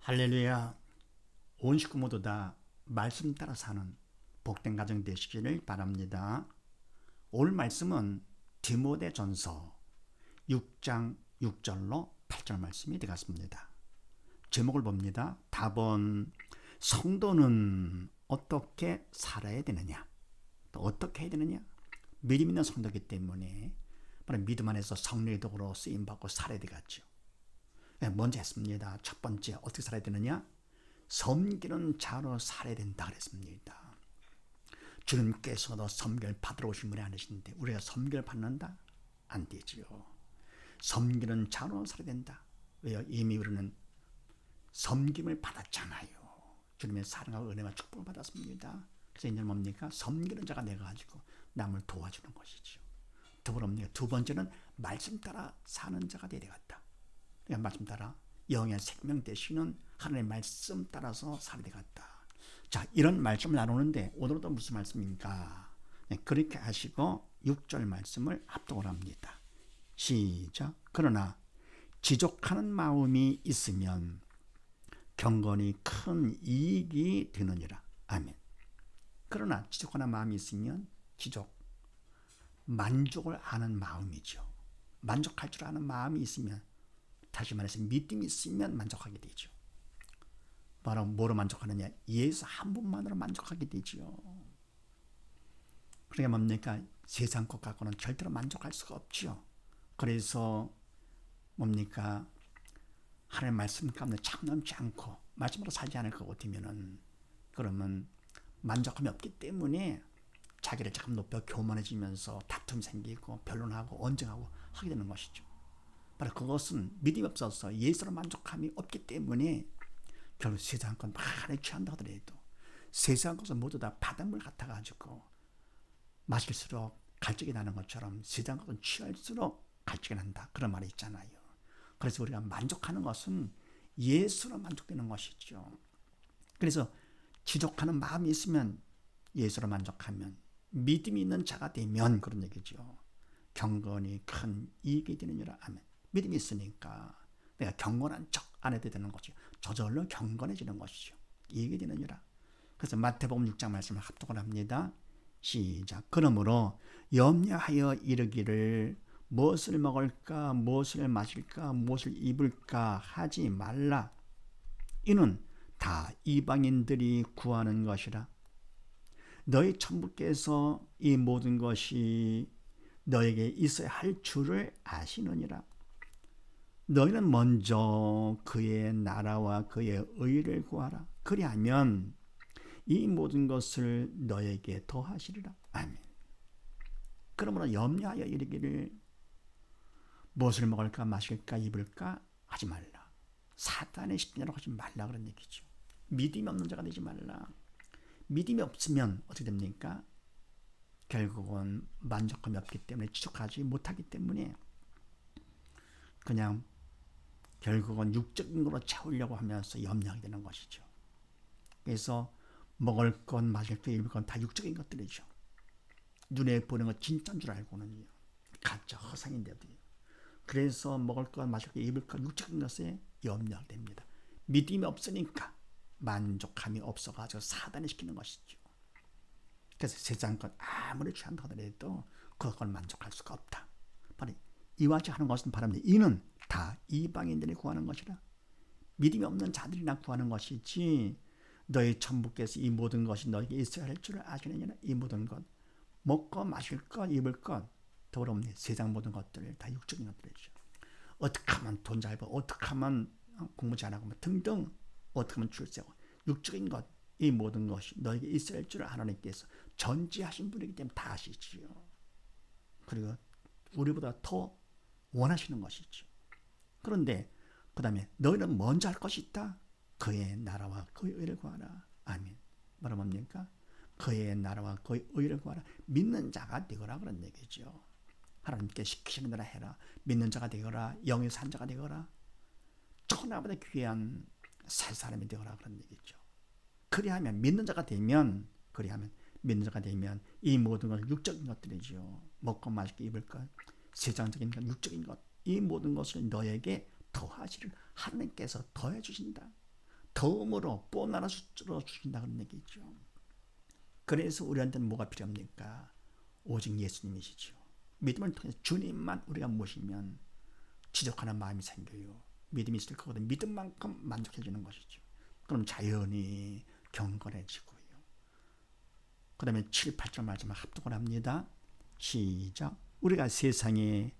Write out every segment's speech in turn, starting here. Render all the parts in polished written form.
할렐루야. 온 식구 모두 다 말씀 따라 사는 복된 가정 되시기를 바랍니다. 오늘 말씀은 디모데전서 6장 6절로 8절 말씀이 되겠습니다. 제목을 봅니다. 답은 성도는 어떻게 살아야 되느냐, 또 어떻게 해야 되느냐. 믿음 있는 성도이기 때문에 믿음 안에서 성령의 도구로 쓰임받고 살아야 되겠죠. 먼저 했습니다. 첫 번째, 어떻게 살아야 되느냐? 섬기는 자로 살아야 된다 그랬습니다. 주님께서도 섬기를 받으러 오신 분이 아니신데 우리가 섬기를 받는다? 안 되지요. 섬기는 자로 살아야 된다. 왜요? 이미 우리는 섬김을 받았잖아요. 주님의 사랑과 은혜와 축복을 받았습니다. 그래서 이제 뭡니까? 섬기는 자가 되어가지고 남을 도와주는 것이죠. 더불어 두 번째는 말씀 따라 사는 자가 되어야 되겠다. 말씀 따라 영의 생명 되시는 하나님의 말씀 따라서 살아야 되겠다. 자, 이런 말씀을 나누는데 오늘도 무슨 말씀입니까? 그렇게 하시고 6절 말씀을 합독을 합니다. 시작. 그러나 지족하는 마음이 있으면 경건이 큰 이익이 되느니라. 아멘. 그러나 지족하는 마음이 있으면 만족을 하는 마음이죠. 만족할 줄 아는 마음이 있으면, 다시 말해서 믿음이 있으면 만족하게 되죠. 바로 뭐로 만족하느냐? 예수 한 분만으로 만족하게 되죠. 그러니까 뭡니까? 세상 것 갖고는 절대로 만족할 수가 없죠. 그래서 뭡니까? 하나님의 말씀 가운데 참넘지 않고 말씀으로 살지 않을 것 같으면은, 그러면 만족함이 없기 때문에 자기를 자꾸 높여 교만해지면서 다툼이 생기고 변론하고 언쟁하고 하게 되는 것이죠. 바로 그것은 믿음이 없어서 예수로 만족함이 없기 때문에 결국 세상 건 많이 취한다 하더라도 세상 것은 모두 다 바닷물 같아가지고 마실수록 갈증이 나는 것처럼 세상 것은 취할수록 갈증이 난다, 그런 말이 있잖아요. 그래서 우리가 만족하는 것은 예수로 만족되는 것이죠. 그래서 지족하는 마음이 있으면, 예수로 만족하면, 믿음이 있는 자가 되면, 그런 얘기죠. 경건이 큰 이익이 되느니라. 아멘. 믿음이 있으니까 내가 경건한 척 안 해도 되는 거죠. 저절로 경건해지는 것이죠. 이익이 되느니라. 그래서 마태복음 6장 말씀을 합독을 합니다. 시작. 그러므로 염려하여 이르기를 무엇을 먹을까, 무엇을 마실까, 무엇을 입을까 하지 말라. 이는 다 이방인들이 구하는 것이라. 너희 천부께서 이 모든 것이 너에게 있어야 할 줄을 아시느니라. 너희는 먼저 그의 나라와 그의 의를 구하라. 그리하면 이 모든 것을 너에게 더하시리라. 아멘. 그러므로 염려하여 이르기를 무엇을 먹을까, 마실까, 입을까 하지 말라. 사탄의 십자로 하지 말라, 그런 얘기죠. 믿음이 없는 자가 되지 말라. 믿음이 없으면 어떻게 됩니까? 결국은 만족함이 없기 때문에, 지속하지 못하기 때문에 그냥 결국은 육적인 걸로 채우려고 하면서 염려하게 되는 것이죠. 그래서 먹을 것, 마실 것, 입을 것 다 육적인 것들이죠. 눈에 보는 것 진짜인 줄 알고는요, 가짜 허상인데도요. 그래서 먹을 것, 마실 것, 입을 것, 육적인 것에 염려하게 됩니다. 믿음이 없으니까 만족함이 없어가지고 사단이 시키는 것이죠. 그래서 세상 것 아무리 취한다 하더라도 그걸 만족할 수가 없다. 바로 이와 같이 하는 것은 바랍니다. 이는 다 이방인들이 구하는 것이라. 믿음이 없는 자들이나 구하는 것이지, 너희 천부께서 이 모든 것이 너에게 있어야 할 줄을 아시느니라. 이 모든 것, 먹고 마실 것, 입을 것, 더불어 세상 모든 것들 다 육적인 것들이죠. 어떻게 하면 돈 잘 벌고, 어떻게 하면 공부 잘하고 등등, 어떻게 하면 출세하고, 육적인 것, 이 모든 것이 너에게 있어야 할 줄을 하나님께서 전지하신 분이기 때문에 다 아시지요. 그리고 우리보다 더 원하시는 것이죠. 그런데 그 다음에 너희는 먼저 할 것이 있다. 그의 나라와 그의 의를 구하라. 아멘. 뭐라 뭡니까? 그의 나라와 그의 의를 구하라. 믿는 자가 되거라, 그런 얘기죠. 하나님께 시키시는 대로 해라. 믿는 자가 되거라. 영의 산 자가 되거라. 천하보다 귀한 살 사람이 되거라, 그런 얘기죠. 그리하면 믿는 자가 되면, 이 모든 것은 육적인 것들이죠. 먹고 마시고 입을 것, 세상적인 것, 육적인 것, 이 모든 것을 너에게 더하시를 하나님께서 더해 주신다. 덤으로 뽀나라서 주신다 그런 얘기죠. 그래서 우리한테는 뭐가 필요합니까? 오직 예수님이시죠. 믿음을 통해서 주님만 우리가 모시면 지적하는 마음이 생겨요. 믿음이 있을 거거든. 믿음만큼 만족해지는 것이죠. 그럼 자연히 경건해지고요. 그 다음에 7, 8절 말씀을 합독을 합니다. 시작. 우리가 세상에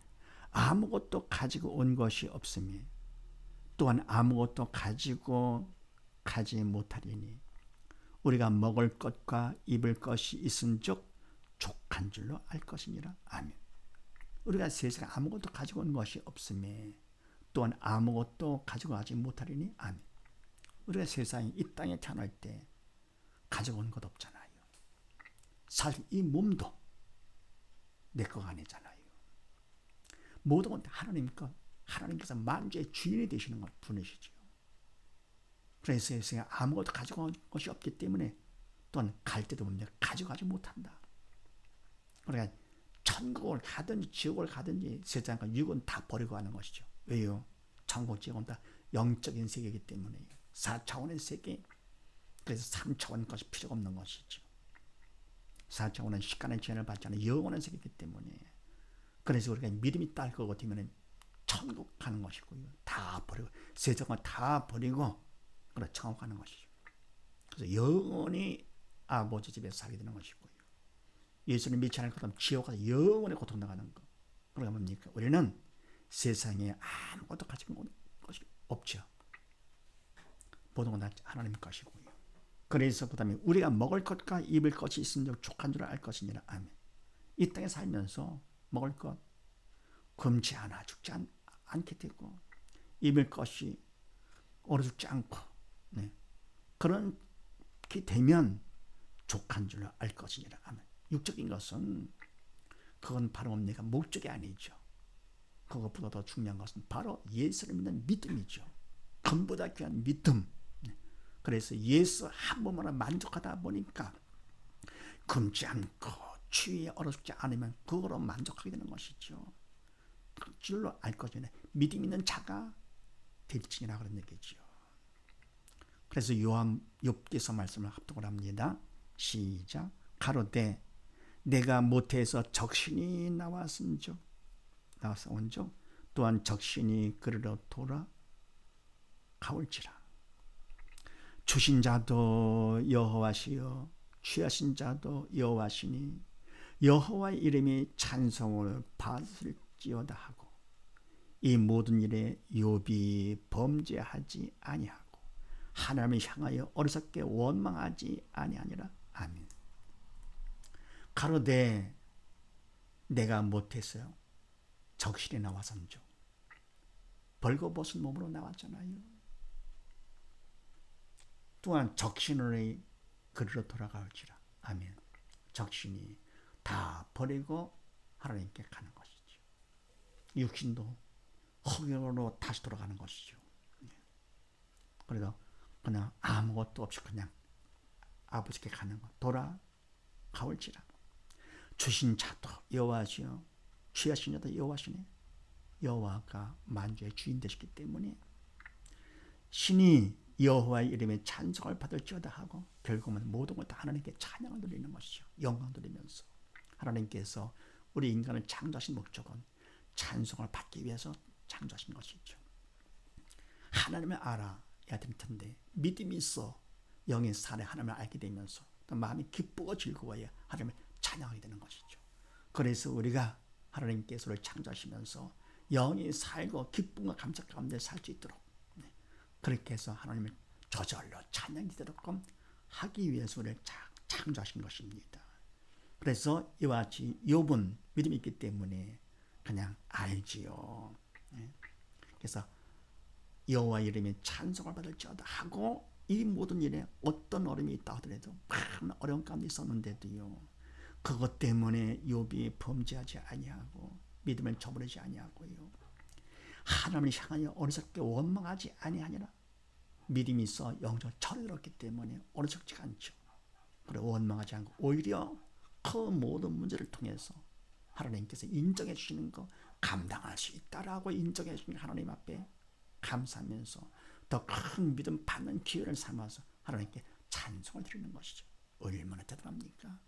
아무것도 가지고 온 것이 없으며 또한 아무것도 가지고 가지 못하리니 우리가 먹을 것과 입을 것이 있은즉 족한 줄로 알 것이니라. 아멘. 우리가 세상에 아무것도 가지고 온 것이 없으며 또한 아무것도 가지고 가지 못하리니. 아멘. 우리가 세상에 이 땅에 태어날 때 가지고 온 것 없잖아요. 사실 이 몸도 내 거가 아니잖아요. 모든 건 하나님 것, 하나님께서 만주의 주인이 되시는 것 분이시죠. 그래서 세상에 아무것도 가지고 온 것이 없기 때문에 또한 갈 때도 보면 가지고 가지 못한다. 그러니까 천국을 가든지 지옥을 가든지 세상과 육은 다 버리고 가는 것이죠. 왜요? 천국 지옥은 다 영적인 세계이기 때문에요. 4차원의 세계, 그래서 3차원 것이 필요가 없는 것이죠. 4차원은 시간의 제한을 받지 않은 영원한 세계이기 때문에 그래서 우리가 믿음이 딸 것 같으면 천국 가는 것이고요. 다 버리고 세상을 다 버리고 그래 천국 가는 것이죠. 그래서 영원히 아버지 집에서 살게 되는 것이고요. 예수님 믿지 않을 것 같으면 지옥 가서 영원히 고통당하는 것. 그러니까 뭡니까? 우리는 세상에 아무것도 가지고 온 것이 없죠. 모든 건 다 하나님 것이고요. 그래서 그 다음에 우리가 먹을 것과 입을 것이 있은즉 족한 줄 알 것이니라. 아멘. 이 땅에 살면서 먹을 것 금치 않아 죽지 않게 되고 입을 것이 얼어 죽지 않고 그렇게 되면 족한 줄로 알 것이니라. 아멘. 육적인 것은 그건 바로 뭡니까? 목적이 아니죠. 그것보다 더 중요한 것은 바로 예수를 믿는 믿음이죠. 금보다 귀한 믿음. 그래서 예수 한 번만 만족하다 보니까 금지 않고 추위에 얼어 죽지 않으면 그거로 만족하게 되는 것이죠. 그 줄로 알 것이네. 믿음 있는 자가 될지니라 그런 얘기죠. 그래서 욥기서 말씀을 합독을 합니다. 시작. 가로되 내가 모태에서 적신이 나와서 온즉 또한 적신이 그리로 돌아가올지라. 주신 자도 여호와시요 취하신 자도 여호와시니 여호와의 이름이 찬송을 받을지어다 하고 이 모든 일에 욥이 범죄하지 아니하고 하나님을 향하여 어리석게 원망하지 아니하니라. 아멘. 가로되 내가 못했어요. 적신이 나와선죠. 벌거벗은 몸으로 나왔잖아요. 또한 적신의 그리로 돌아갈지라. 아멘. 적신이 다 버리고 하나님께 가는 것이죠. 육신도 흙으로 다시 돌아가는 것이죠. 그래서 그냥 아무것도 없이 그냥 아버지께 가는 것. 돌아가올지라. 주신 자도 여호와시요 취하신 자도 여호와시네. 여호와가 만주의 주인 되시기 때문에 신이 여호와의 이름에 찬송을 받을지어다 하고 결국은 모든 걸 다 하나님께 찬양을 드리는 것이죠. 영광 드리면서 하나님께서 우리 인간을 창조하신 목적은 찬송을 받기 위해서 창조하신 것이죠. 하나님을 알아야 될 텐데 믿음이 있어 영의 살에 하나님을 알게 되면서 또 마음이 기쁘고 즐거워야 하나님을 찬양하게 되는 것이죠. 그래서 우리가 하나님께서 우리를 창조하시면서 영이 살고 기쁨과 감사 가운데 살 수 있도록 그렇게 해서 하나님을 저절로 찬양되도록 하기 위해서 우리를 창조하신 것입니다. 그래서 이와 같이 욥은 믿음이 있기 때문에 그냥 알지요. 그래서 여호와 이름에 찬송을 받을지어다 하고 이 모든 일에 어떤 어려움이 있다 하더라도 많은 어려운 가운데 있었는데도요. 그것 때문에 욥이 범죄하지 아니하고 믿음을 저버리지 아니하고요. 하나님을 향하여 어리석게 원망하지 아니하니라. 믿음이 있어 영적 철들었기 때문에 어리석지가 않죠. 그래 원망하지 않고 오히려 그 모든 문제를 통해서 하나님께서 인정해 주시는 거 감당할 수 있다라고 인정해 주시는 하나님 앞에 감사하면서 더 큰 믿음 받는 기회를 삼아서 하나님께 찬송을 드리는 것이죠. 얼마나 대단합니까?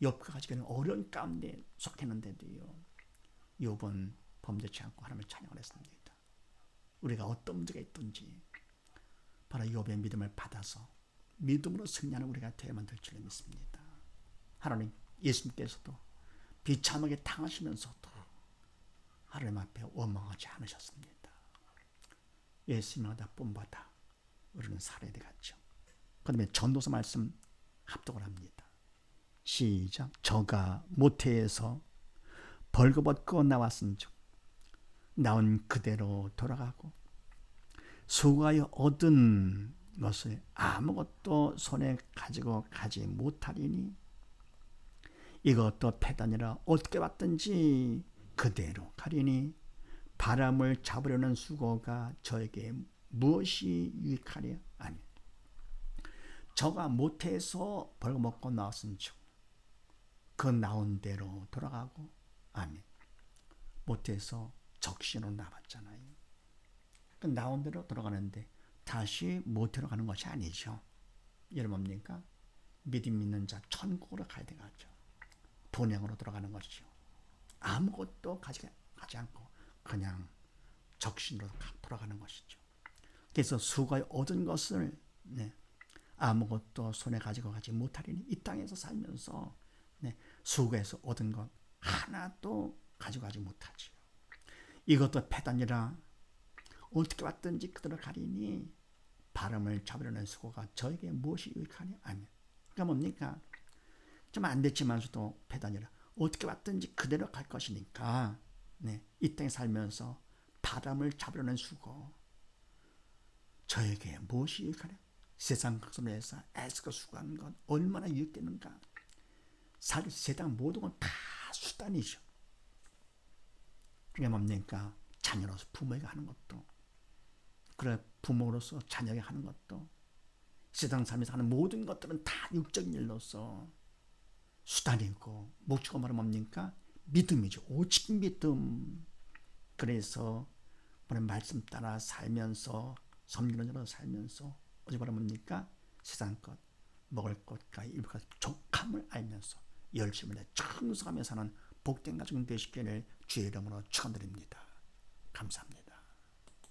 욥가 가지고 있는 어려운 가운데 속했는데도요, 욥은 범죄치 않고 하나님을 찬양을 했습니다. 우리가 어떤 문제가 있든지 바로 욥의 믿음을 받아서 믿음으로 승리하는 우리가 되어야만 될 줄 믿습니다. 하나님, 예수님께서도 비참하게 당하시면서도 하나님 앞에 원망하지 않으셨습니다. 예수님마다 본받아 우리는 살아야 되겠죠. 그 다음에 전도서 말씀 합독을 합니다. 시작. 저가 모태에서 벌거벗고 나왔은즉 나온 그대로 돌아가고 수고하여 얻은 것을 아무것도 손에 가지고 가지 못하리니 이것도 패단이라 어떻게 받든지 그대로 가리니 바람을 잡으려는 수고가 저에게 무엇이 유익하랴? 아니, 저가 모태에서 벌거벗고 나왔은즉 그 나온 대로 돌아가고, 아멘. 모태에서 적신으로 나왔잖아요. 그 나온 대로 돌아가는데 다시 모태로 가는 것이 아니죠. 여러분 뭡니까? 믿음 있는 자 천국으로 가야 되겠죠. 본향으로 돌아가는 것이죠. 아무것도 가지 않고 그냥 적신으로 돌아가는 것이죠. 그래서 수고에 얻은 것을 아무것도 손에 가지고 가지 못하리니 이 땅에서 살면서 수고해서 얻은 것 하나도 가지고 가지 못하지요. 이것도 패단이라 어떻게 왔든지 그대로 가리니 바람을 잡으려는 수고가 저에게 무엇이 유익하냐? 아멘. 그러니까 뭡니까? 좀 안 됐지만서도 패단이라 어떻게 왔든지 그대로 갈 것이니까 이 땅에 살면서 바람을 잡으려는 수고 저에게 무엇이 유익하냐? 세상 것으로 해서 애쓰고 수고하는 건 얼마나 유익되는가? 세상 모든 건 다 수단이죠. 그게 뭡니까? 자녀로서 부모에게 하는 것도, 그래 부모로서 자녀에게 하는 것도, 세상 삶에서 하는 모든 것들은 다 육적인 일로서 수단이고, 목적은 바로 뭡니까? 믿음이죠. 오직 믿음. 그래서 오늘 말씀 따라 살면서 섬기는 자로 살면서 어디 바로 뭡니까? 세상 것, 먹을 것과 입을 것 족함을 알면서 열심히 청소하며 사는 복된 가정 되시기를 주의 이름으로 축원드립니다. 감사합니다.